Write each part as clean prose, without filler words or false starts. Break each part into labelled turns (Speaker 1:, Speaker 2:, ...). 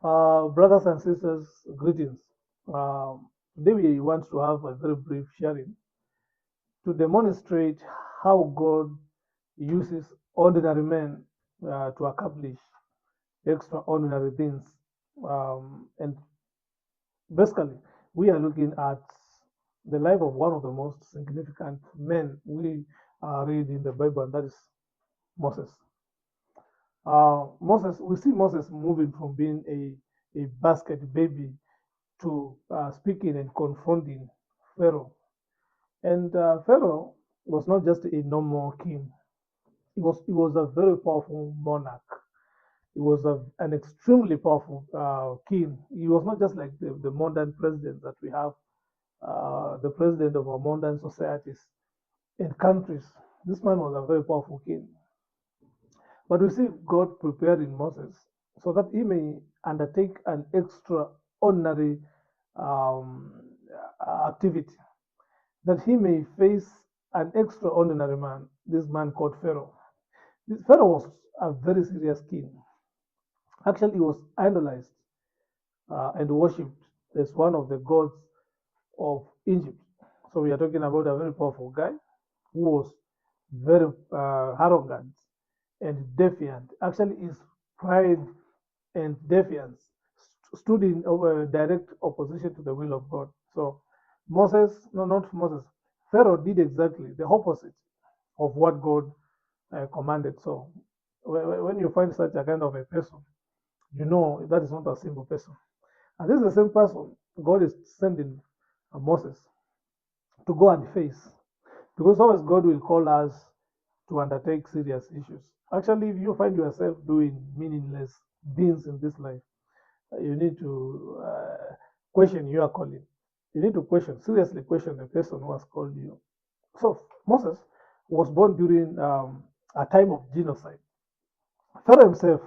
Speaker 1: Brothers and sisters, greetings. Today we want to have a very brief sharing to demonstrate how God uses ordinary men to accomplish extraordinary things. And basically, we are looking at the life of one of the most significant men we read in the Bible, and that is Moses. We see Moses moving from being a basket baby to speaking and confronting Pharaoh. And Pharaoh was not just a normal king; he was a very powerful monarch. He was an extremely powerful king. He was not just like the modern president that we have, the president of our modern societies and countries. This man was a very powerful king. But we see God preparing Moses so that he may undertake an extraordinary um, activity, that he may face an extraordinary man, this man called Pharaoh. This Pharaoh was a very serious king. Actually, he was idolized and worshipped as one of the gods of Egypt. So we are talking about a very powerful guy who was very arrogant and defiant. Actually, his pride and defiance stood in direct opposition to the will of God. So Moses, no, not Moses, Pharaoh did exactly the opposite of what God commanded. So when you find such a kind of a person, you know that is not a simple person. And this is the same person God is sending Moses to go and face. Because always God will call us to undertake serious issues. Actually, if you find yourself doing meaningless things in this life, you need to question your calling. You need to seriously question the person who has called you. So Moses was born during a time of genocide. Pharaoh himself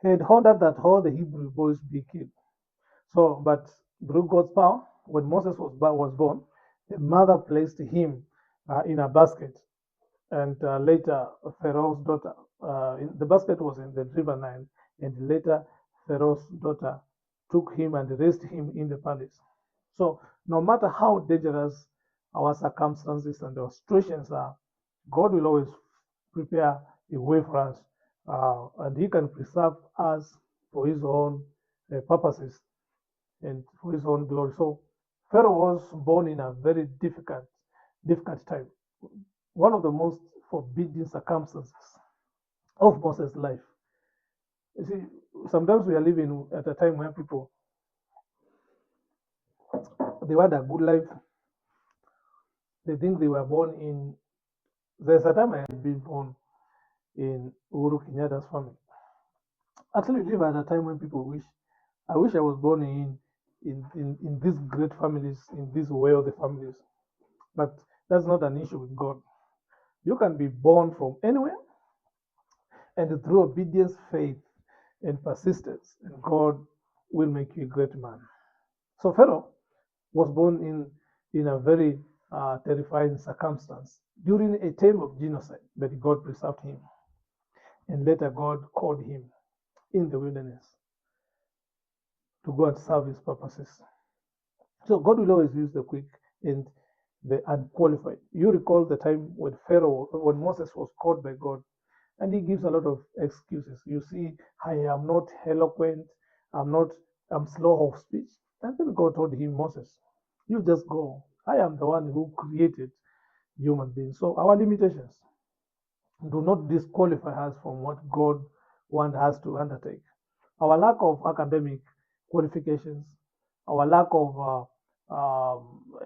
Speaker 1: had ordered that all the Hebrew boys be killed. So, but through God's power, when Moses was born, the mother placed him in a basket, and later Pharaoh's daughter, the basket was in the river Nile, and later Pharaoh's daughter took him and raised him in the palace. So, no matter how dangerous our circumstances and our situations are, God will always prepare a way for us, and He can preserve us for His own purposes and for His own glory. So, Pharaoh was born in a very difficult time, one of the most forbidding circumstances of Moses' life. You see, sometimes we are living at a time when people they want a good life. They think they were born in. There's a time I had been born in Uhuru Kenyatta's family. Actually, we live at a time when people wish. I wish I was born in these great families, in these wealthy families. But that's not an issue with God. You can be born from anywhere, and through obedience, faith, and persistence, and God will make you a great man. So Pharaoh was born in a very terrifying circumstance during a time of genocide, but God preserved him. And later God called him in the wilderness to go and serve his purposes. So God will always use the quick and the unqualified. You recall the time when Moses was called by God, and he gives a lot of excuses. You see, I am not eloquent, I'm not, I'm slow of speech. And then God told him, Moses, you just go. I am the one who created human beings. So our limitations do not disqualify us from what God wants us to undertake. Our lack of academic qualifications, our lack of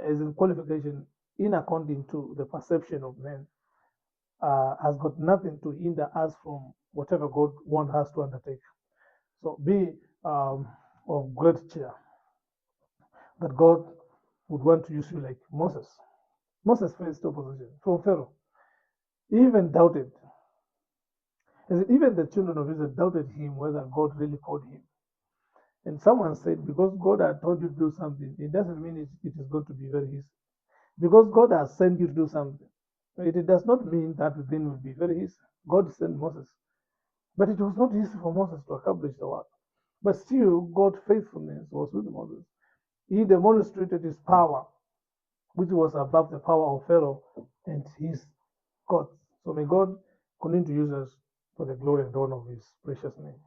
Speaker 1: as in qualification in according to the perception of men has got nothing to hinder us from whatever God wants us to undertake. So be of great cheer that God would want to use you like Moses. Moses faced opposition from Pharaoh. He even doubted. Even the children of Israel doubted him whether God really called him. And someone said, because God had told you to do something, it doesn't mean it is going to be very easy. Because God has sent you to do something, it does not mean that the thing will be very easy. God sent Moses. But it was not easy for Moses to accomplish the work. But still, God's faithfulness was with Moses. He demonstrated his power, which was above the power of Pharaoh and his gods. So may God continue to use us for the glory and honor of his precious name.